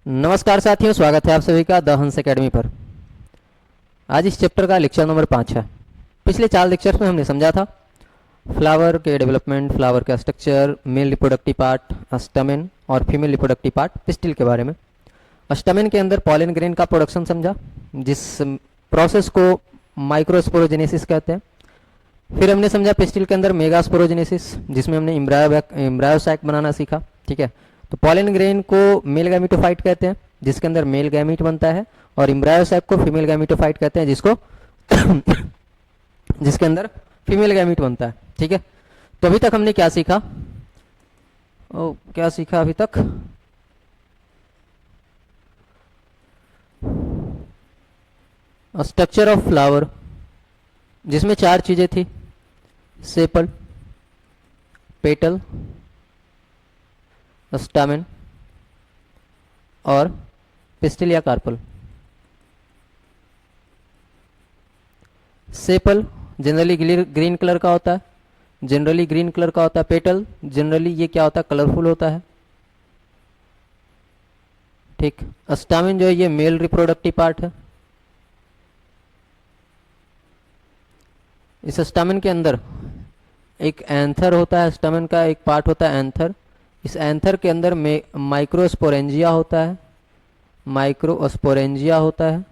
नमस्कार साथियों, स्वागत है आप सभी का द हंस एकेडमी पर। आज इस चैप्टर का लेक्चर नंबर 5 है। पिछले 4 लेक्चर्स में हमने समझा था फ्लावर के डेवलपमेंट, फ्लावर का स्ट्रक्चर, मेल रिप्रोडक्टिव पार्ट, स्टमेन और फीमेल रिप्रोडक्टिव पार्ट, पिस्टिल के बारे में। स्टमेन के अंदर पॉलन ग्रेन का प्रोडक्शन समझा, जिस प्रोसेस को माइक्रोस्पोरोजेनेसिस कहते हैं। फिर हमने समझा पिस्टिल के अंदर मेगास्पोरोजेनेसिस, जिसमें हमने इम्ब्रायोसैक बनाना सीखा। ठीक है, तो पॉलन ग्रेन को मेल गैमेटोफाइट कहते हैं, जिसके अंदर मेल गैमीट बनता है, और इम्ब्रायोसैक को फीमेल गैमेटोफाइट कहते हैं, जिसको जिसके अंदर फीमेल गैमीट बनता है। ठीक है, तो अभी तक हमने क्या सीखा? क्या सीखा अभी तक? स्ट्रक्चर ऑफ फ्लावर, जिसमें 4 चीजें थी: सेपल, पेटल, स्टामेन और पिस्टिल या carpel. Sepal generally green colour का होता है, पेटल जनरली ये क्या होता है, कलरफुल होता है। ठीक, स्टामेन जो है ये मेल रिप्रोडक्टिव पार्ट है। इस स्टामेन के अंदर एक एंथर होता है, स्टामेन का एक पार्ट होता है एंथर। इस एंथर के अंदर में माइक्रोस्पोरेंजिया होता है,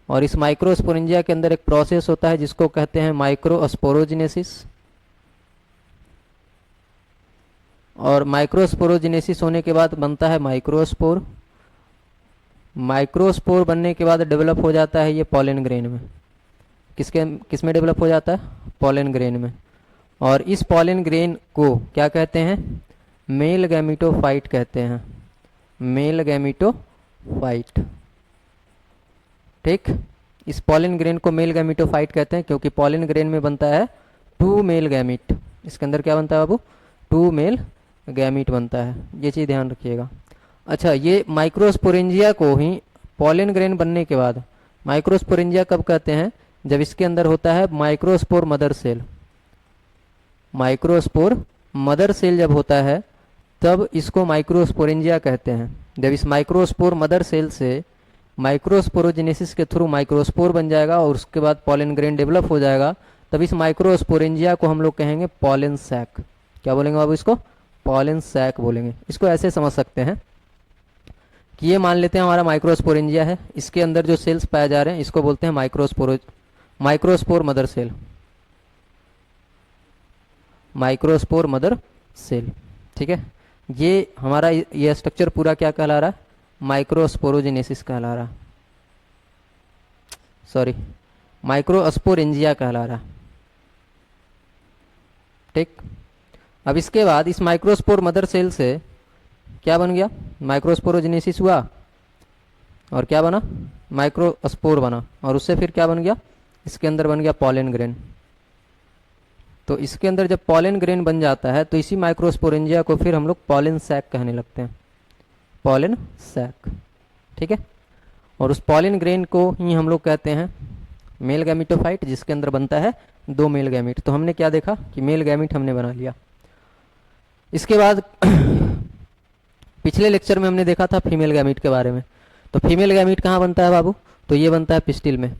और इस माइक्रोस्पोरेंजिया के अंदर एक प्रोसेस होता है जिसको कहते हैं माइक्रोस्पोरोजेनेसिस। और माइक्रोस्पोरोजेनेसिस होने के बाद बनता है माइक्रोस्पोर। माइक्रोस्पोर बनने के बाद डेवलप हो जाता है ये पॉलन ग्रेन में। किसमें डेवलप हो जाता है? पॉलन ग्रेन में। और इस पॉलन ग्रेन को क्या कहते हैं? मेल गैमीटोफाइट कहते हैं, मेल गैमीटोफाइट। ठीक, इस पॉलन ग्रेन को मेल गैमीटोफाइट कहते हैं क्योंकि पॉलन ग्रेन में बनता है 2 मेल गैमीट। इसके अंदर क्या बनता है बाबू? 2 मेल गैमीट बनता है, ये चीज़ ध्यान रखिएगा। अच्छा, ये माइक्रोस्पोरेंजिया को ही पॉलन ग्रेन बनने के बाद, माइक्रोस्पोरेंजिया कब कहते हैं? जब इसके अंदर होता है microspore mother cell. Microspore mother cell जब होता है तब इसको माइक्रोस्पोरेंजिया कहते हैं। जब इस माइक्रोस्पोर मदर सेल से माइक्रोस्पोरोजेनेसिस के थ्रू माइक्रोस्पोर बन जाएगा और उसके बाद पॉलन ग्रेन डेवलप हो जाएगा, तब इस माइक्रोस्पोरेंजिया को हम लोग कहेंगे पॉलन सैक। क्या बोलेंगे बाबू? इसको पॉलन सैक बोलेंगे। इसको ऐसे समझ सकते हैं कि ये मान लेते हैं हमारा माइक्रोस्पोरेंजिया है, इसके अंदर जो सेल्स पाए जा रहे हैं इसको बोलते हैं microspore mother cell, microspore mother cell. ठीक है, ये हमारा ये स्ट्रक्चर पूरा क्या कहला रहा है? माइक्रोस्पोरोजेनेसिस कहला रहा, सॉरी माइक्रोस्पोरेंजिया कहला रहा। ठीक, अब इसके बाद इस माइक्रोस्पोर मदर सेल से क्या बन गया? माइक्रोस्पोरोजेनेसिस हुआ और क्या बना? माइक्रोस्पोर बना, और उससे फिर क्या बन गया? इसके अंदर बन गया पॉलन ग्रेन। तो इसके अंदर जब पॉलन ग्रेन बन जाता है तो इसी माइक्रोस्पोरेंजिया को फिर हम लोग पॉलन सैक कहने लगते हैं, पॉलन सैक। ठीक है, और उस पॉलन ग्रेन को ही हम लोग कहते हैं मेल गैमीटोफाइट, जिसके अंदर बनता है 2 मेल गैमीट। तो हमने क्या देखा कि मेल गैमीट हमने बना लिया। इसके बाद पिछले लेक्चर में हमने देखा था फीमेल गैमीट के बारे में। तो फीमेल गैमीट कहाँ बनता है बाबू? तो ये बनता है पिस्टिल में।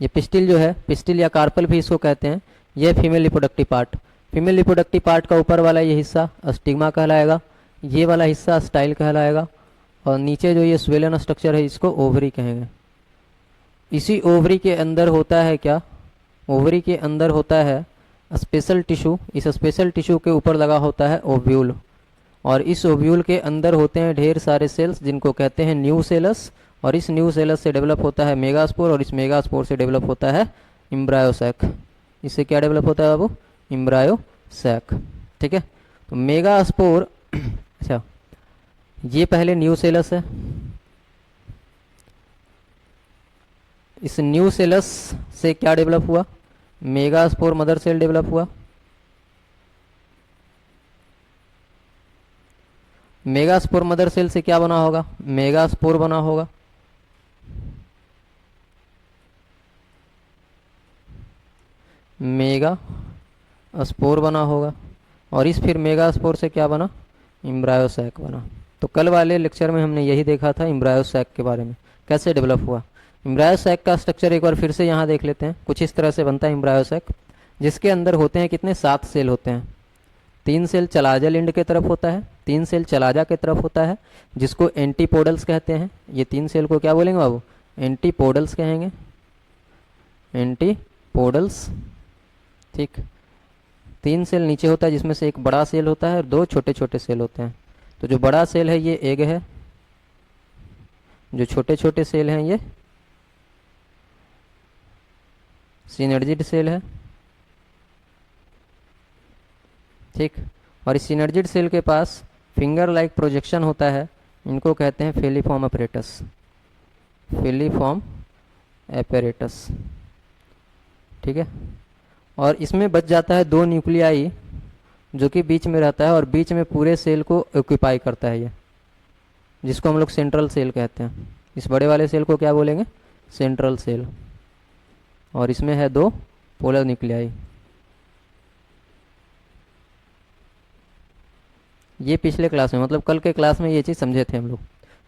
ये पिस्टिल जो है, पिस्टिल या कार्पल भी इसको कहते हैं, ये female reproductive part. Female reproductive part का ऊपर वाला ये हिस्सा स्टिग्मा कहलाएगा, ये वाला हिस्सा स्टाइल कहलाएगा, और नीचे जो ये स्वेलन स्ट्रक्चर है इसको ओवरी कहेंगे। इसी ओवरी के अंदर होता है क्या? ओवरी के अंदर होता है स्पेशल टिश्यू। इस स्पेशल टिश्यू के ऊपर लगा होता है ओव्यूल, और इस ओव्यूल के अंदर होते हैं ढेर सारे सेल्स जिनको कहते हैं न्यूसेलस, और इस न्यूसेलस से डेवलप होता है मेगास्पोर, और इस मेगास्पोर से डेवलप होता है इम्ब्रायोसैक। इससे क्या डेवलप होता है बाबू? इम्ब्रायोसैक। ठीक है, तो मेगास्पोर अच्छा, ये पहले न्यूसेलस है। इस न्यूसेलस से क्या डेवलप हुआ? मेगास्पोर मदर सेल डेवलप हुआ। मेगास्पोर मदर सेल से क्या बना होगा? मेगास्पोर बना होगा। मेगा स्पोर बना होगा, और इस फिर मेगा स्पोर से क्या बना? इम्ब्रायोसैक बना। तो कल वाले लेक्चर में हमने यही देखा था एम्ब्रायो सैक के बारे में, कैसे डेवलप हुआ। एम्ब्रायो सैक का स्ट्रक्चर एक बार फिर से यहाँ देख लेते हैं। कुछ इस तरह से बनता है एम्ब्रायो सैक, जिसके अंदर होते हैं कितने, 7 सेल होते हैं। 3 सेल चलाजा एंड के तरफ होता है, 3 सेल चलाजा के तरफ होता है, जिसको एंटीपोडल्स कहते हैं। ये 3 सेल को क्या बोलेंगे बाबू, एंटीपोडल्स कहेंगे, एंटीपोडल्स। ठीक, 3 सेल नीचे होता है, जिसमें से एक बड़ा सेल होता है और 2 छोटे छोटे सेल होते हैं। तो जो बड़ा सेल है ये एग है, जो छोटे छोटे सेल हैं ये सिनर्जिड सेल है। ठीक, और इस सिनर्जिड सेल के पास फिंगर लाइक प्रोजेक्शन होता है, इनको कहते हैं फेलिफॉर्म अपरेटस, फेलिफॉर्म एपेरेटस। ठीक है, और इसमें बच जाता है 2 न्यूक्लियाई जो कि बीच में रहता है और बीच में पूरे सेल को ऑक्यूपाई करता है ये, जिसको हम लोग सेंट्रल सेल कहते हैं। इस बड़े वाले सेल को क्या बोलेंगे, सेंट्रल सेल। और इसमें है 2 पोलर न्यूक्लियाई। ये पिछले क्लास में, मतलब कल के क्लास में ये चीज़ समझे थे हम लोग।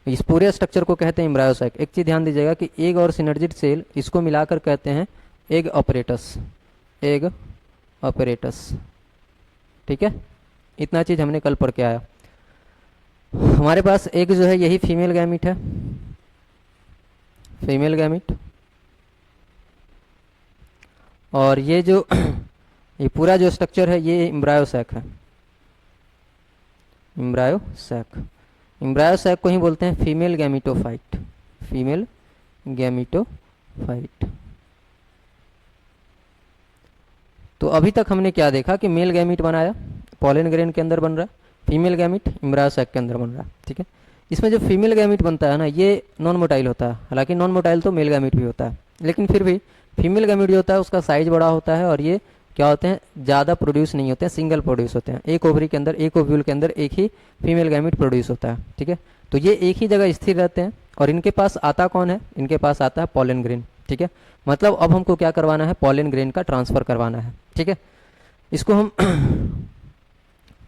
इस पूरे स्ट्रक्चर को कहते हैं एम्ब्रायो सैक। एक चीज़ ध्यान दीजिएगा कि एग और सिनर्जिड सेल, इसको मिलाकर कहते हैं एग ऑपरेटस, एग ऑपरेटस। ठीक है, इतना चीज़ हमने कल पढ़ के आया। हमारे पास एक जो है यही फीमेल गैमिट है, फीमेल गैमिट। और ये जो ये पूरा जो स्ट्रक्चर है ये एम्ब्रायो सैक है, एम्ब्रायो सैक। एम्ब्रायो सैक को ही बोलते हैं फीमेल गैमिटोफाइट, फीमेल गैमिटोफाइट। तो अभी तक हमने क्या देखा कि मेल गैमिट बनाया, पॉलन ग्रेन के अंदर बन रहा है, फीमेल गैमिट एम्ब्रायो सैक के अंदर बन रहा है। ठीक है, इसमें जो फीमेल गैमिट बनता है ना, ये नॉन मोटाइल होता है। हालांकि नॉन मोटाइल तो मेल गैमिट भी होता है, लेकिन फिर भी फीमेल गैमिट जो होता है उसका साइज बड़ा होता है और ये क्या होते हैं, ज़्यादा प्रोड्यूस नहीं होते हैं, सिंगल प्रोड्यूस होते हैं। एक ओवरी के अंदर, एक ओव्यूल के अंदर एक ही फीमेल गैमिट प्रोड्यूस होता है। ठीक है, तो ये एक ही जगह स्थिर रहते हैं और इनके पास आता कौन है, इनके पास आता है पॉलन ग्रेन। ठीक है, मतलब अब हमको क्या करवाना है, पॉलन ग्रेन का ट्रांसफ़र करवाना है। ठीक है, इसको हम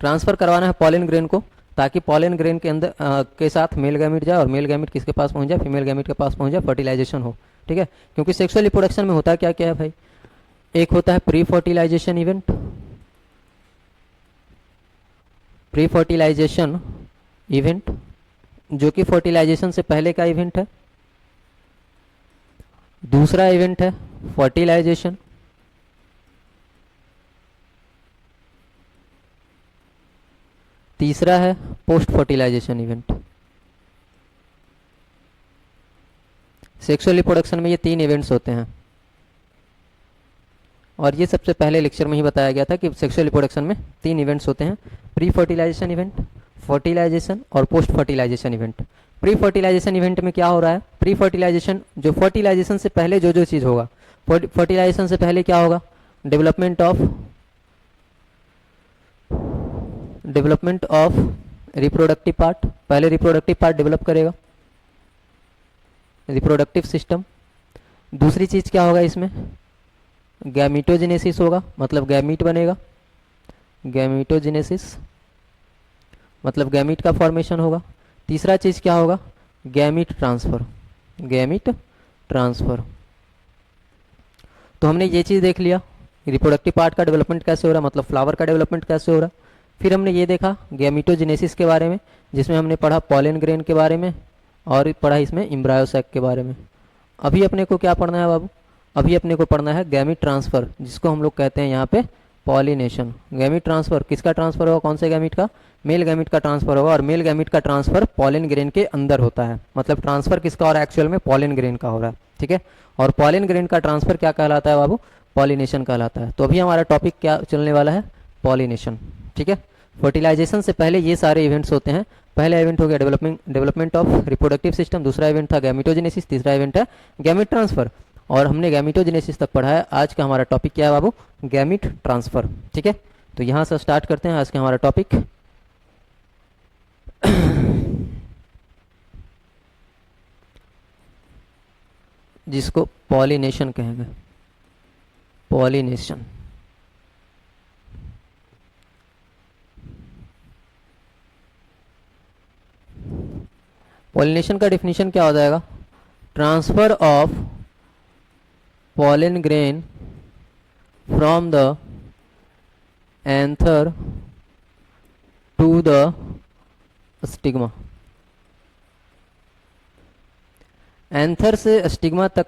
ट्रांसफ़र करवाना है पॉलन ग्रेन को, ताकि पॉलन ग्रेन के अंदर के साथ मेल गैमिट जाए और मेल गैमिट किसके पास पहुंच जाए, फीमेल गैमिट के पास पहुंच जाए, फर्टिलाइजेशन हो। ठीक है, क्योंकि सेक्सुअल रिप्रोडक्शन में होता क्या क्या है भाई, एक होता है pre fertilization event, pre fertilization event जो कि फर्टिलाइजेशन से पहले का इवेंट है। दूसरा इवेंट है फर्टिलाइजेशन, तीसरा है post fertilization event. Sexual reproduction में ये 3 इवेंट्स होते हैं और ये सबसे पहले लेक्चर में ही बताया गया था कि सेक्सुअल रिप्रोडक्शन में 3 इवेंट्स होते हैं, प्री फर्टिलाइजेशन इवेंट, फर्टिलाइजेशन और post fertilization event. Pre fertilization event में क्या हो रहा है, प्री फर्टिलाइजेशन जो फर्टिलाइजेशन से पहले जो जो चीज़ होगा, फर्टिलाइजेशन से पहले क्या होगा, डेवलपमेंट ऑफ रिप्रोडक्टिव पार्ट, पहले रिप्रोडक्टिव पार्ट डेवलप करेगा, रिप्रोडक्टिव सिस्टम। दूसरी चीज़ क्या होगा इसमें, गैमीटोजेनेसिस होगा, मतलब गैमीट बनेगा, गैमीटोजेनेसिस मतलब गैमीट का फॉर्मेशन होगा। तीसरा चीज़ क्या होगा, गैमीट ट्रांसफ़र, गैमीट ट्रांसफ़र। तो हमने ये चीज़ देख लिया, रिप्रोडक्टिव पार्ट का डेवलपमेंट कैसे हो रहा है, मतलब फ्लावर का डेवलपमेंट कैसे हो रहा है। फिर हमने ये देखा गैमीटोजेनेसिस के बारे में, जिसमें हमने पढ़ा पॉलन ग्रेन के बारे में और पढ़ा इसमें एम्ब्रायो सैक के बारे में। अभी अपने को क्या पढ़ना है बाबू, अभी अपने को पढ़ना है गैमीट ट्रांसफ़र, जिसको हम लोग कहते हैं यहाँ पे पॉलिनेशन। गैमीट ट्रांसफ़र किसका ट्रांसफ़र होगा, कौन से गैमीट का, मेल गैमीट का ट्रांसफ़र होगा। और मेल गैमीट का ट्रांसफ़र पॉलन ग्रेन के अंदर होता है, मतलब ट्रांसफ़र किसका हो रहा है, एक्चुअल में पॉलन ग्रेन का हो रहा है। ठीक है, और पॉलन ग्रेन का ट्रांसफ़र क्या कहलाता है बाबू, पॉलिनेशन कहलाता है। तो अभी हमारा टॉपिक क्या चलने वाला है, पॉलिनेशन। ठीक है, फर्टिलाइजेशन से पहले ये सारे इवेंट्स होते हैं। पहला इवेंट हो गया डेवलपमेंट ऑफ रिप्रोडक्टिव सिस्टम, दूसरा इवेंट था गैमीटोजेनेसिस, तीसरा इवेंट है गैमीट ट्रांसफ़र। और हमने गैमीटोजेनेसिस तक पढ़ा है। आज का हमारा टॉपिक क्या है बाबू, गैमीट ट्रांसफ़र। ठीक है, तो यहाँ से स्टार्ट करते हैं आज का हमारा टॉपिक। जिसको पॉलिनेशन कहेंगे, पॉलिनेशन। पॉलिनेशन का डिफिनीशन क्या हो जाएगा? Transfer of pollen grain from the anther to the stigma। Anther से स्टिग्मा तक,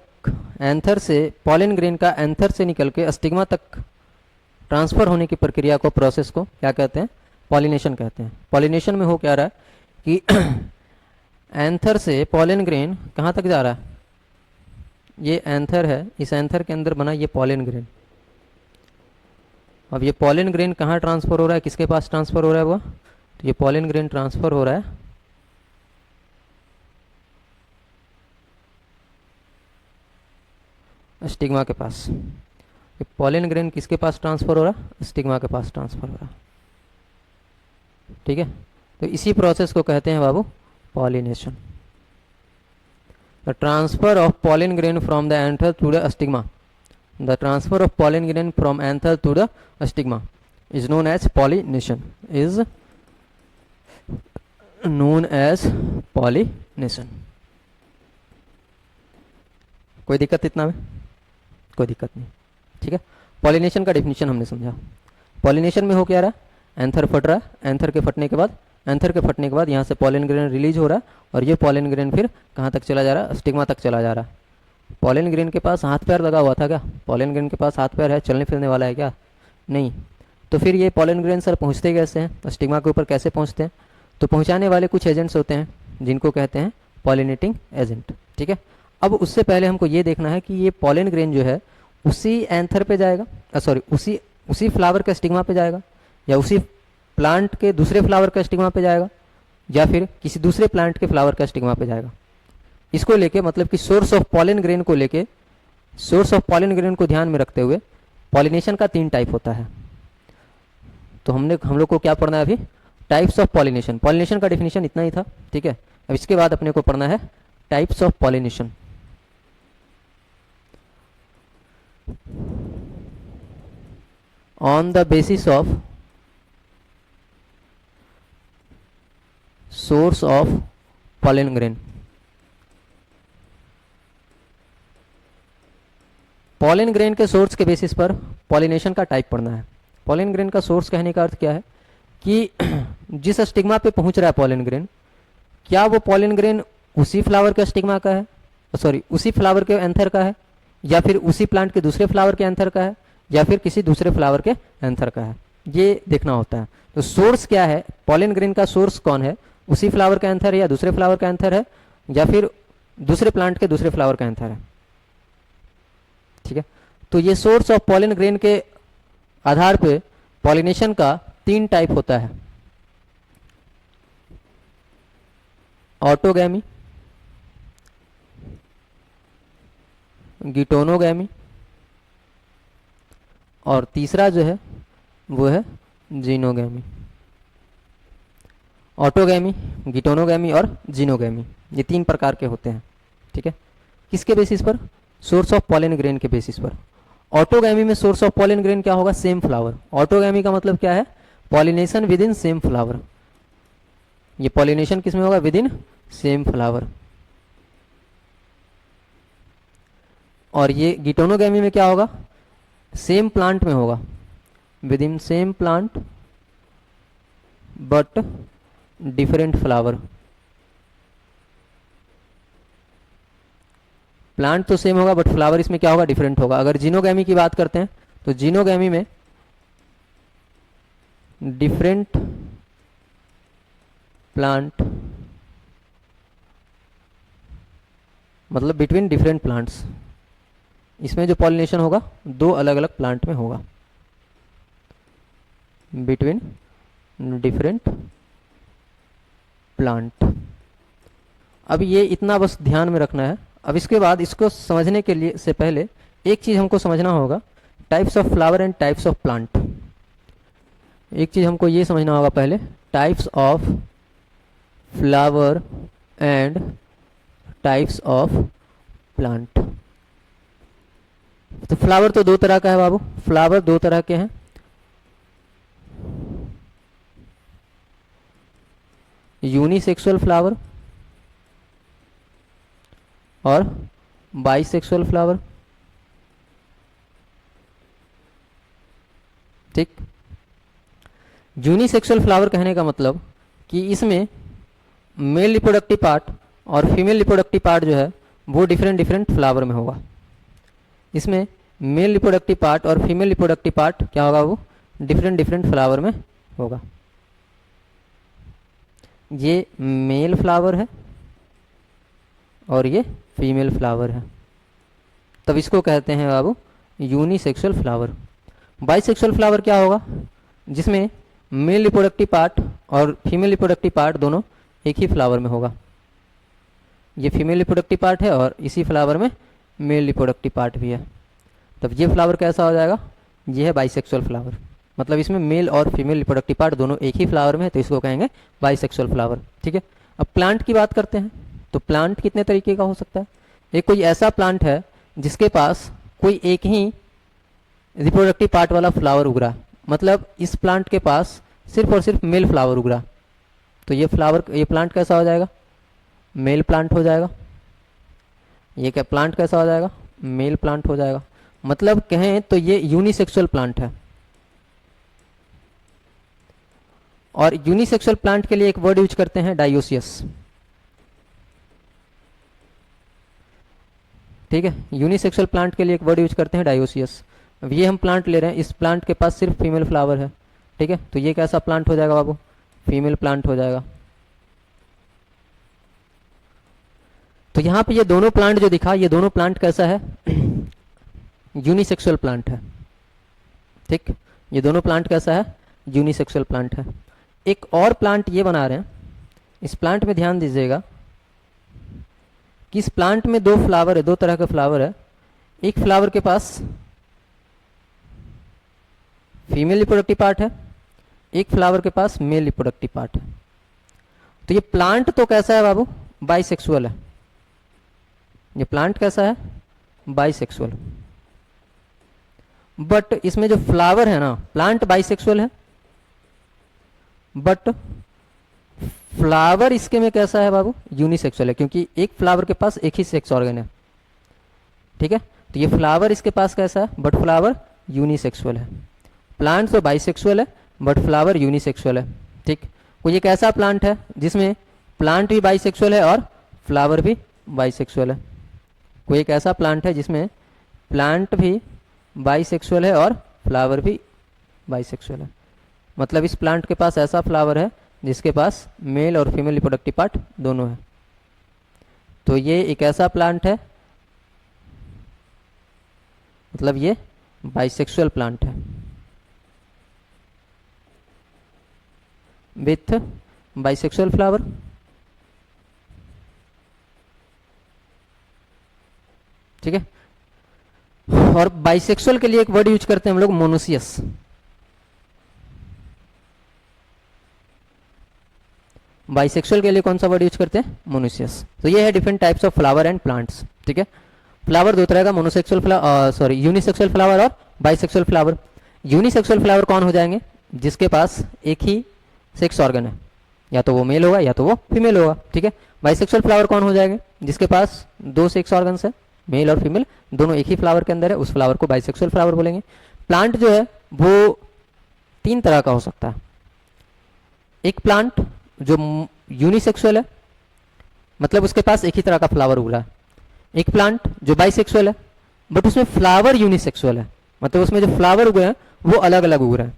एंथर से पॉलन ग्रेन का एंथर से निकल के स्टिग्मा तक ट्रांसफर होने की प्रक्रिया को, प्रोसेस को क्या कहते हैं? पॉलिनेशन कहते हैं। पॉलिनेशन में हो क्या रहा है कि एंथर से पॉलन ग्रेन कहाँ तक जा रहा है? ये एंथर है, इस एंथर के अंदर बना ये पॉलन ग्रेन। अब ये पॉलन ग्रेन कहाँ ट्रांसफर हो रहा है, किसके पास ट्रांसफर हो रहा है वो? तो ये पॉलन ग्रेन ट्रांसफर हो रहा है स्टिग्मा के पास। ये पॉलन ग्रेन किसके पास ट्रांसफर हो रहा है? स्टिग्मा के पास ट्रांसफर हो रहा है। ठीक है, तो इसी प्रोसेस को कहते हैं बाबू pollination. The transfer of pollen grain from the anther to the stigma. The transfer of pollen grain from anther to the stigma is known as pollination. Is known as pollination. कोई दिक्कत इतना में? कोई दिक्कत नहीं। ठीक है, पॉलिनेशन का डेफिनेशन हमने समझा। पॉलिनेशन में हो क्या रहा है? एंथर फट रहा है, एंथर के फटने के बाद यहाँ से पॉलन ग्रेन रिलीज हो रहा है और ये पॉलन ग्रेन फिर कहाँ तक चला जा रहा है? स्टिग्मा तक चला जा रहा है। पॉलन ग्रेन के पास हाथ पैर लगा हुआ था क्या? पॉलन ग्रेन के पास हाथ पैर है, चलने फिरने वाला है क्या? नहीं। तो फिर ये पॉलन ग्रेन सर पहुँचते कैसे हैं? स्टिग्मा के ऊपर कैसे पहुँचते हैं? तो पहुँचाने वाले कुछ एजेंट्स होते हैं जिनको कहते हैं पॉलिनेटिंग एजेंट। ठीक है, अब उससे पहले हमको ये देखना है कि ये पॉलन ग्रेन जो है उसी एंथर पे जाएगा, सॉरी उसी फ्लावर के स्टिग्मा पे जाएगा, या उसी प्लांट के दूसरे फ्लावर का स्टिग्मा पे जाएगा, या फिर किसी दूसरे प्लांट के फ्लावर का स्टिग्मा पे जाएगा। इसको लेके मतलब कि सोर्स ऑफ पॉलन ग्रेन को लेके, सोर्स ऑफ पॉलन ग्रेन को ध्यान में रखते हुए पॉलिनेशन का 3 टाइप होता है। तो हम लोग को क्या पढ़ना है अभी? Types of pollination. पॉलिनेशन का डेफिनेशन इतना ही था। ठीक है, अब इसके बाद अपने को पढ़ना है types of pollination. On the basis of source of pollen grain. Pollen grain के सोर्स के बेसिस पर पॉलिनेशन का टाइप पढ़ना है। पॉलन ग्रेन का सोर्स कहने का अर्थ क्या है कि जिस स्टिग्मा पे पहुंच रहा है पॉलन ग्रेन, क्या वो पॉलन ग्रेन उसी फ्लावर के स्टिग्मा का है, सॉरी उसी फ्लावर के एंथर का है, या फिर उसी प्लांट के दूसरे फ्लावर के एंथर का है, या फिर किसी दूसरे फ्लावर के एंथर का है, ये देखना होता है। तो सोर्स क्या है? पॉलन ग्रेन का सोर्स कौन है? उसी फ्लावर का एंथर है, या दूसरे फ्लावर का एंथर है, या फिर दूसरे प्लांट के दूसरे फ्लावर का एंथर है। ठीक है, तो ये सोर्स ऑफ पॉलन ग्रेन के आधार पे पॉलिनेशन का 3 टाइप होता है। ऑटोगैमी, गिटोनोगैमी, और तीसरा जो है वो है जीनोगैमी। ऑटोगैमी, गिटोनोगैमी और जीनोगैमी, ये 3 प्रकार के होते हैं। ठीक है, किसके बेसिस पर? सोर्स ऑफ पॉलन ग्रेन के बेसिस पर। ऑटोगैमी में सोर्स ऑफ पॉलन ग्रेन क्या होगा? Same flower. ऑटोगैमी का मतलब क्या है? Pollination with in same flower. ये पॉलिनेशन किस में होगा? With in same flower. और ये गिटोनोगैमी में क्या होगा? सेम प्लांट में होगा, with in same plant but different flower. Plant तो सेम होगा बट फ्लावर इसमें क्या होगा? डिफरेंट होगा। अगर जीनोगैमी की बात करते हैं तो जीनोगैमी में डिफरेंट प्लांट मतलब बिटवीन डिफरेंट प्लांट्स, इसमें जो पॉलिनेशन होगा 2 अलग अलग प्लांट में होगा, बिटवीन डिफरेंट प्लांट। अब ये इतना बस ध्यान में रखना है। अब इसके बाद इसको समझने के लिए से पहले एक चीज़ हमको समझना होगा, types of flower and types of plant. एक चीज़ हमको ये समझना होगा पहले, types of flower and types of plant. तो फ्लावर तो 2 तरह का है बाबू, फ्लावर 2 तरह के हैं। यूनिसेक्सुअल फ्लावर और बाइसेक्सुअल फ्लावर। ठीक, यूनिसेक्सुअल फ्लावर कहने का मतलब कि इसमें मेल रिप्रोडक्टिव पार्ट और फीमेल रिप्रोडक्टिव पार्ट जो है वो डिफरेंट डिफरेंट फ्लावर में होगा। इसमें मेल रिप्रोडक्टिव पार्ट और फीमेल रिप्रोडक्टिव पार्ट क्या होगा, वो डिफरेंट डिफरेंट फ्लावर में होगा। ये मेल फ्लावर है और ये फीमेल फ्लावर है, तब इसको कहते हैं बाबू यूनिसेक्सुअल फ्लावर। बाइसेक्सुअल फ्लावर क्या होगा, जिसमें मेल रिप्रोडक्टिव पार्ट और फीमेल रिप्रोडक्टिव पार्ट दोनों एक ही फ्लावर में होगा। ये फीमेल रिप्रोडक्टिव पार्ट है और इसी फ्लावर में मेल रिप्रोडक्टिव पार्ट भी है, तब ये फ्लावर कैसा हो जाएगा, ये है बाइसेक्सुअल फ्लावर। मतलब इसमें मेल और फीमेल रिप्रोडक्टिव पार्ट दोनों एक ही फ्लावर में है, तो इसको कहेंगे बाइसेक्सुअल फ्लावर। ठीक है, अब प्लांट की बात करते हैं। तो प्लांट कितने तरीके का हो सकता है। एक कोई ऐसा प्लांट है जिसके पास कोई एक ही रिप्रोडक्टिव पार्ट वाला फ्लावर उग रहा है, मतलब इस प्लांट के पास सिर्फ और सिर्फ मेल फ्लावर उग रहा है, तो ये प्लांट कैसा हो जाएगा, मेल प्लांट हो जाएगा। ये क्या प्लांट कैसा हो जाएगा, मेल प्लांट हो जाएगा। मतलब कहें तो ये यूनिसेक्सुअल प्लांट है। और यूनिसेक्सुअल प्लांट के लिए एक वर्ड यूज करते हैं, डायोसियस। ठीक है, यूनिसेक्सुअल प्लांट के लिए एक वर्ड यूज करते हैं, डायोसियस। अब ये हम प्लांट ले रहे हैं, इस प्लांट के पास सिर्फ फीमेल फ्लावर है। ठीक है, तो ये कैसा प्लांट हो जाएगा बाबू, फीमेल प्लांट हो जाएगा। तो यहाँ पे ये दोनों प्लांट जो दिखा, ये दोनों प्लांट कैसा है, यूनिसेक्सुअल प्लांट है। ठीक, ये दोनों प्लांट कैसा है, यूनिसेक्सुअल प्लांट है। एक और प्लांट ये बना रहे हैं, इस प्लांट में ध्यान दीजिएगा कि इस प्लांट में दो फ्लावर है, दो तरह का फ्लावर है। एक फ्लावर के पास फीमेल रिप्रोडक्टिव पार्ट है, एक फ्लावर के पास मेल रिप्रोडक्टिव पार्ट है। तो ये प्लांट तो कैसा है बाबू, बाइसेक्सुअल है। ये प्लांट कैसा है, बाइसेक्सुअल। बट इसमें जो फ्लावर है ना, प्लांट बाइसेक्सुअल है बट फ्लावर इसके में कैसा है बाबू, यूनिसेक्सुअल है, क्योंकि एक फ्लावर के पास एक ही सेक्स ऑर्गन है। ठीक है, तो ये फ्लावर इसके पास कैसा है, बट फ्लावर यूनिसेक्सुअल है। प्लांट तो बाइसेक्सुअल है बट फ्लावर यूनिसेक्सुअल है। ठीक, कोई एक ऐसा प्लांट है जिसमें प्लांट भी बाइसेक्सुअल है और फ्लावर भी बाइसेक्सुअल है। कोई एक ऐसा प्लांट है जिसमें प्लांट भी बाइसेक्सुअल है और फ्लावर भी बाइसेक्सुअल है। मतलब इस प्लांट के पास ऐसा फ्लावर है जिसके पास मेल और फीमेल रिप्रोडक्टिव पार्ट दोनों है। तो ये एक ऐसा प्लांट है, मतलब ये बाइसेक्सुअल प्लांट है विथ बाइसेक्सुअल फ्लावर। ठीक है, और बाइसेक्सुअल के लिए एक वर्ड यूज करते हैं हम लोग, मोनोसियस। बाइसेक्सुअल के लिए कौन सा वर्ड यूज करते हैं, मोनोसियस। तो ये है different types of flower and plants. ठीक है, फ्लावर दो तरह का, मोनोसेक्सुअल फ्लावर, यूनिसेक्सुअल फ्लावर और बाइसेक्सुअल फ्लावर। यूनिसेक्सुअल फ्लावर कौन हो जाएंगे, जिसके पास एक ही सेक्स ऑर्गन है, या तो वो मेल होगा या तो वो फीमेल होगा। ठीक है, बाइसेक्सुअल फ्लावर कौन हो जाएंगे, जिसके पास दो सेक्स ऑर्गन्स है, मेल और फीमेल दोनों एक ही फ्लावर के अंदर है, उस फ्लावर को बाइसेक्सुअल फ्लावर बोलेंगे। प्लांट जो है वो तीन तरह का हो सकता है। एक प्लांट जो यूनिसेक्सुअल है, मतलब उसके पास एक ही तरह का फ्लावर उग रहा है। एक प्लांट जो बाइसेक्सुअल है बट उसमें फ्लावर यूनिसेक्सुअल है, मतलब उसमें जो फ्लावर उगे हैं वो अलग अलग उग रहे हैं।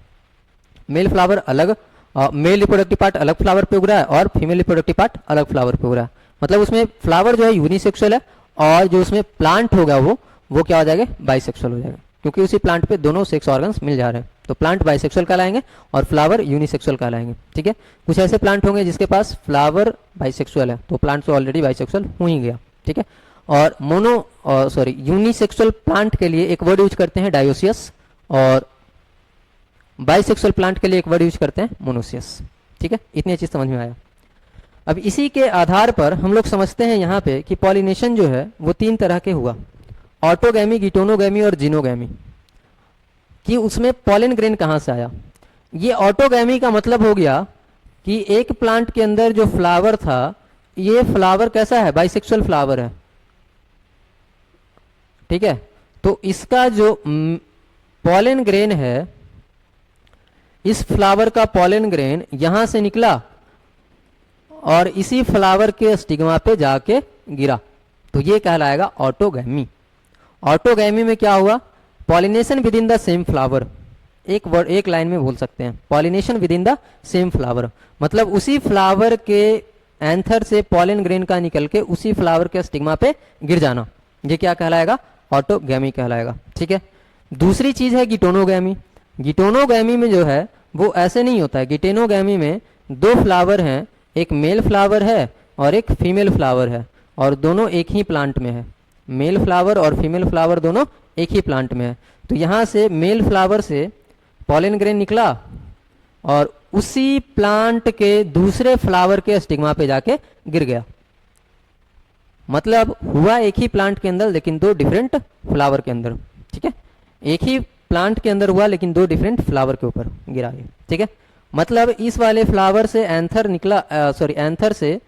मेल फ्लावर अलग, मेल रिप्रोडक्टिव पार्ट अलग फ्लावर पे उग रहा है और फीमेल रिप्रोडक्टिव पार्ट अलग फ्लावर पे उग रहा है। मतलब उसमें फ्लावर जो है यूनिसेक्सुअल है और जो उसमें प्लांट होगा वो क्या हो जाएगा, बाइसेक्सुअल हो जाएगा, क्योंकि उसी प्लांट पे दोनों सेक्स ऑर्गन्स मिल जा रहे हैं। तो प्लांट बाइसेक्सुअल कहलाएंगे और फ्लावर यूनिसेक्सुअल कहलाएंगे। ठीक है, कुछ ऐसे प्लांट होंगे जिसके पास फ्लावर बाइसेक्सुअल है, तो प्लांट तो ऑलरेडी बाइसेक्सुअल हो ही गया। ठीक है, और यूनिसेक्सुअल प्लांट के लिए एक वर्ड यूज करते हैं, डायोसियस, और बाइसेक्सुअल प्लांट के लिए एक वर्ड यूज करते हैं, मोनोसियस। ठीक है, इतनी चीज समझ में आया। अब इसी के आधार पर हम लोग समझते हैं यहाँ पे कि पॉलिनेशन जो है वो तीन तरह के हुआ, ऑटोगैमी, गिटोनोगैमी और जीनोगैमी। कि उसमें पॉलन ग्रेन कहाँ से आया। ये ऑटोगैमी का मतलब हो गया कि एक प्लांट के अंदर जो फ्लावर था, ये फ्लावर कैसा है, बाइसेक्सुअल फ्लावर है। ठीक है। तो इसका जो पॉलन ग्रेन है, इस फ्लावर का पॉलन ग्रेन यहां से निकला और इसी फ्लावर के स्टिग्मा पे जाके गिरा, तो ये कहलाएगा ऑटोगैमी। ऑटोगैमी में क्या हुआ, pollination with in the same flower, एक वर्ड एक लाइन में बोल सकते हैं, pollination with in the same flower, मतलब उसी फ्लावर के एंथर से पॉलन ग्रेन का निकल के उसी फ्लावर के स्टिग्मा पे गिर जाना, ये क्या कहलाएगा, ऑटोगैमी कहलाएगा। ठीक है। दूसरी चीज है गिटोनोगैमी। गिटोनोगैमी में जो है वो ऐसे नहीं होता है। गिटेनोगैमी में दो फ्लावर हैं, एक मेल फ्लावर है और एक फीमेल फ्लावर है, और दोनों एक ही प्लांट में है। मेल फ्लावर और फीमेल फ्लावर दोनों एक ही प्लांट में है। तो यहाँ से मेल फ्लावर से पॉलन ग्रेन निकला और उसी प्लांट के दूसरे फ्लावर के स्टिग्मा पे जाके गिर गया, मतलब हुआ एक ही प्लांट के अंदर लेकिन दो डिफरेंट फ्लावर के अंदर। ठीक है, एक ही प्लांट के अंदर हुआ लेकिन दो डिफरेंट फ्लावर के ऊपर गिरा ये। ठीक है, मतलब इस वाले फ्लावर से एंथर निकला, एंथर से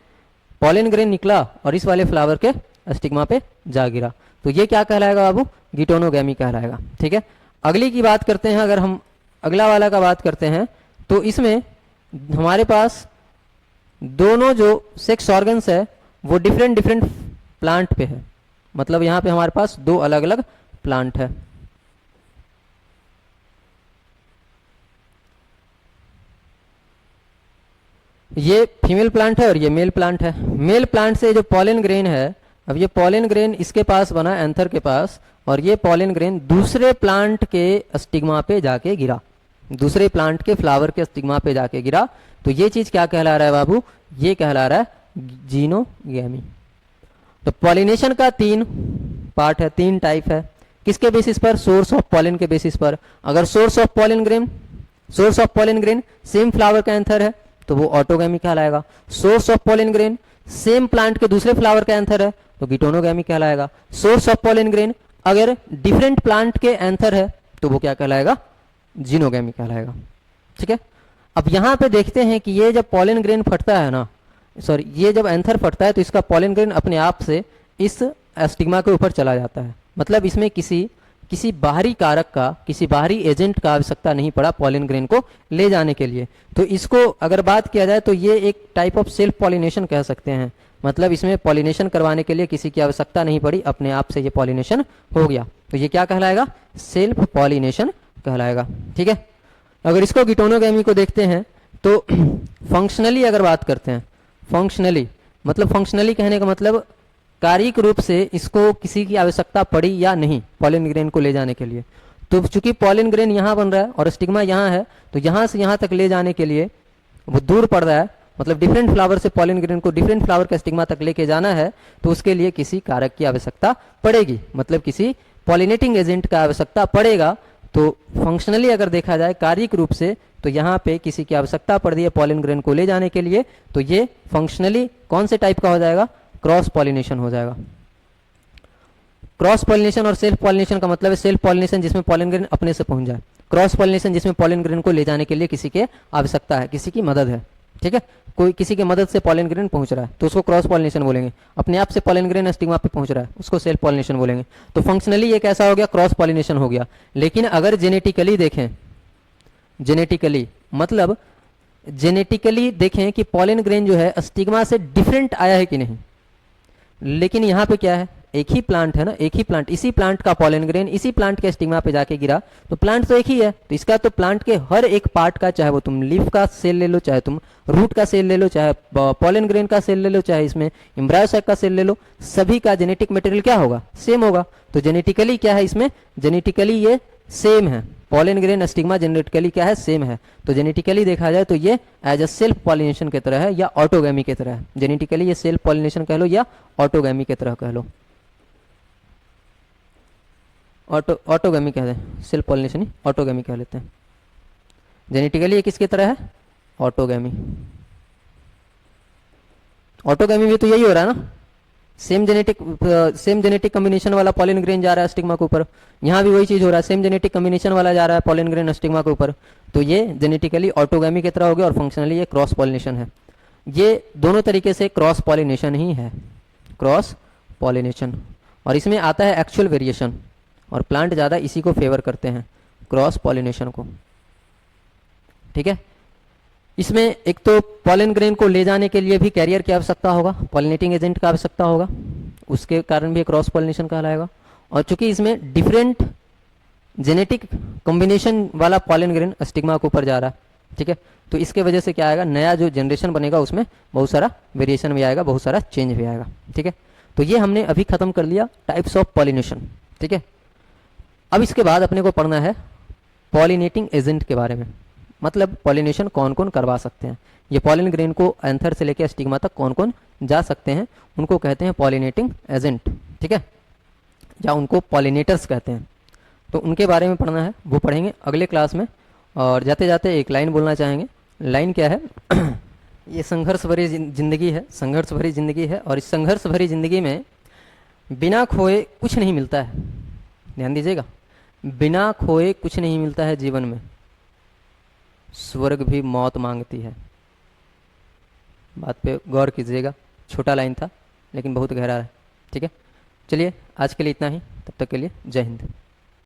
पॉलन ग्रेन निकला और इस वाले फ्लावर के स्टिग्मा पे जा गिरा, तो ये क्या कहलाएगा बाबू, गिटोनोगैमी कहलाएगा। ठीक है। अगली की बात करते हैं, अगर हम अगला वाला का बात करते हैं तो इसमें हमारे पास दोनों जो सेक्स ऑर्गन्स है वो डिफरेंट डिफरेंट प्लांट पे है, मतलब यहाँ पे हमारे पास दो अलग अलग प्लांट है। ये फीमेल प्लांट है और ये मेल प्लांट है। मेल प्लांट से जो पॉलन ग्रेन है, अब ये पॉलन ग्रेन इसके पास बना एंथर के पास, और ये पॉलन ग्रेन दूसरे प्लांट के स्टिग्मा पे जाके गिरा, दूसरे प्लांट के फ्लावर के स्टिग्मा पे जाके गिरा, तो ये चीज क्या कहला रहा है बाबू, ये कहला रहा है जीनोगैमी। तो पॉलिनेशन का तीन पार्ट है, तीन टाइप है। किसके बेसिस पर, सोर्स ऑफ पॉलन के बेसिस पर। अगर source of pollen grain same flower का एंथर है तो वो ऑटोगैमी कहलाएगा। Source of pollen grain same plant के दूसरे फ्लावर का एंथर है तो गिटोनोगैमी कहलाएगा। सोर्स ऑफ पॉलन ग्रेन अगर डिफरेंट प्लांट के एंथर है तो वो क्या कहलाएगा, जीनोगैमी कहलाएगा। ठीक है। अब यहां पे देखते हैं कि ये जब पॉलन ग्रेन फटता है ना, सॉरी, ये जब एंथर फटता है तो इसका पॉलन ग्रेन अपने आप से इस स्टिग्मा के ऊपर चला जाता है, मतलब इसमें किसी बाहरी कारक का, किसी बाहरी एजेंट का आवश्यकता नहीं पड़ा पॉलन ग्रेन को ले जाने के लिए। तो इसको अगर बात किया जाए तो ये एक टाइप ऑफ सेल्फ पॉलिनेशन कह सकते हैं, मतलब इसमें पॉलिनेशन करवाने के लिए किसी की आवश्यकता नहीं पड़ी, अपने आप से ये पॉलिनेशन हो गया, तो ये क्या कहलाएगा, सेल्फ पॉलिनेशन कहलाएगा। ठीक है। अगर इसको गिटोनोगैमी को देखते हैं तो फंक्शनली अगर बात करते हैं, फंक्शनली मतलब फंक्शनली कहने का मतलब कारिक रूप से इसको किसी की आवश्यकता पड़ी या नहीं पॉलन ग्रेन को ले जाने के लिए। तो चूंकि पॉलन ग्रेन यहाँ बन रहा है और स्टिग्मा यहाँ है, तो यहाँ से यहाँ तक ले जाने के लिए वो दूर पड़ रहा है, मतलब डिफरेंट फ्लावर से पॉलन ग्रेन को डिफरेंट फ्लावर का स्टिग्मा तक लेके जाना है, तो उसके लिए किसी कारक की आवश्यकता पड़ेगी, मतलब किसी पॉलिनेटिंग एजेंट का आवश्यकता पड़ेगा। तो फंक्शनली अगर देखा जाए कारिक रूप से, तो यहाँ पे किसी की आवश्यकता पड़ रही है पॉलन ग्रेन को ले जाने के लिए, तो ये फंक्शनली कौन से टाइप का हो जाएगा, क्रॉस पॉलिनेशन हो जाएगा। क्रॉस पॉलिनेशन और सेल्फ पॉलिनेशन का मतलब है सेल्फ पॉलिनेशन जिसमें पॉलन ग्रेन अपने से पहुंच जाए, क्रॉस पॉलिनेशन जिसमें पॉलन ग्रेन को ले जाने के लिए किसी के आवश्यकता है, किसी की मदद है। ठीक है, कोई किसी की मदद से पॉलन ग्रेन पहुंच रहा है तो उसको क्रॉस पॉलिनेशन बोलेंगे। अपने आप से पॉलन ग्रेन स्टिग्मा पे पहुंच रहा है उसको सेल्फ पॉलिनेशन बोलेंगे। तो फंक्शनली ये कैसा हो गया, क्रॉस पॉलिनेशन हो गया। लेकिन अगर जेनेटिकली देखें, जेनेटिकली मतलब जेनेटिकली देखें कि पॉलन ग्रेन जो है स्टिग्मा से डिफरेंट आया है कि नहीं, लेकिन यहाँ पे क्या है, एक ही प्लांट है ना, एक ही प्लांट, इसी प्लांट का पॉलन ग्रेन इसी प्लांट के स्टिग्मा पे जाके गिरा, तो प्लांट तो एक ही है, तो इसका तो प्लांट के हर एक पार्ट का, चाहे वो तुम लीफ का सेल ले लो, चाहे तुम रूट का सेल ले लो, चाहे पॉलन ग्रेन का सेल ले लो, चाहे इसमें एम्ब्रायोसाइक का सेल ले लो, सभी का जेनेटिक मटेरियल क्या होगा, सेम होगा। तो जेनेटिकली क्या है, इसमें जेनेटिकली ये सेम है, पॉलन ग्रेन स्टिग्मा जेनेटिकली क्या है, सेम है। तो जेनेटिकली देखा जाए तो ये एज अ सेल्फ पॉलिनेशन की तरह है या ऑटोगैमी की तरह है। जेनेटिकली ये सेल्फ पॉलिनेशन कह लो या ऑटोगैमी की तरह कह लो, ऑटोगैमी कह दें, सेल्फ पॉलिनेशन ही ऑटोगैमी कह लेते हैं। जेनेटिकली ये किसकी तरह है, ऑटोगैमी। ऑटोगैमी भी तो यही हो रहा है ना, सेम जेनेटिक कम्बिनेशन वाला पॉलन ग्रेन जा रहा है स्टिग्मा के ऊपर, यहाँ भी वही चीज हो रहा है, सेम जेनेटिक कम्बिनेशन वाला जा रहा है पॉलन ग्रेन स्टिग्मा के ऊपर, तो ये जेनेटिकली ऑटोगैमी की तरह हो गया और फंक्शनली ये क्रॉस पॉलिनेशन है। ये दोनों तरीके से क्रॉस पॉलिनेशन ही है, क्रॉस पॉलिनेशन। और इसमें आता है एक्चुअल वेरिएशन, और प्लांट ज़्यादा इसी को फेवर करते हैं, क्रॉस पॉलिनेशन को। ठीक है, इसमें एक तो पॉलन ग्रेन को ले जाने के लिए भी कैरियर की आवश्यकता होगा, पॉलिनेटिंग एजेंट का आवश्यकता होगा, उसके कारण भी क्रॉस पॉलिनेशन कहलाएगा। और चूंकि इसमें डिफरेंट जेनेटिक कॉम्बिनेशन वाला पॉलन ग्रेन स्टिग्मा के ऊपर जा रहा है, ठीक है, तो इसके वजह से क्या आएगा, नया जो जनरेशन बनेगा उसमें बहुत सारा वेरिएशन भी आएगा, बहुत सारा चेंज भी आएगा। ठीक है, तो ये हमने अभी खत्म कर लिया टाइप्स ऑफ पॉलिनेशन। ठीक है, अब इसके बाद अपने को पढ़ना है पॉलिनेटिंग एजेंट के बारे में, मतलब पॉलिनेशन कौन कौन करवा सकते हैं, ये पॉलन ग्रेन को एंथर से लेकर स्टिग्मा तक कौन कौन जा सकते हैं, उनको कहते हैं पॉलिनेटिंग एजेंट। ठीक है, या उनको पॉलिनेटर्स कहते हैं। तो उनके बारे में पढ़ना है, वो पढ़ेंगे अगले क्लास में। और जाते जाते एक लाइन बोलना चाहेंगे। लाइन क्या है ये संघर्ष भरी जिंदगी है, संघर्ष भरी जिंदगी है, और इस संघर्ष भरी जिंदगी में बिना खोए कुछ नहीं मिलता है। ध्यान दीजिएगा, बिना खोए कुछ नहीं मिलता है जीवन में, स्वर्ग भी मौत मांगती है। बात पे गौर कीजिएगा, छोटा लाइन था लेकिन बहुत गहरा है। ठीक है, चलिए आज के लिए इतना ही, तब तक के लिए जय हिंद।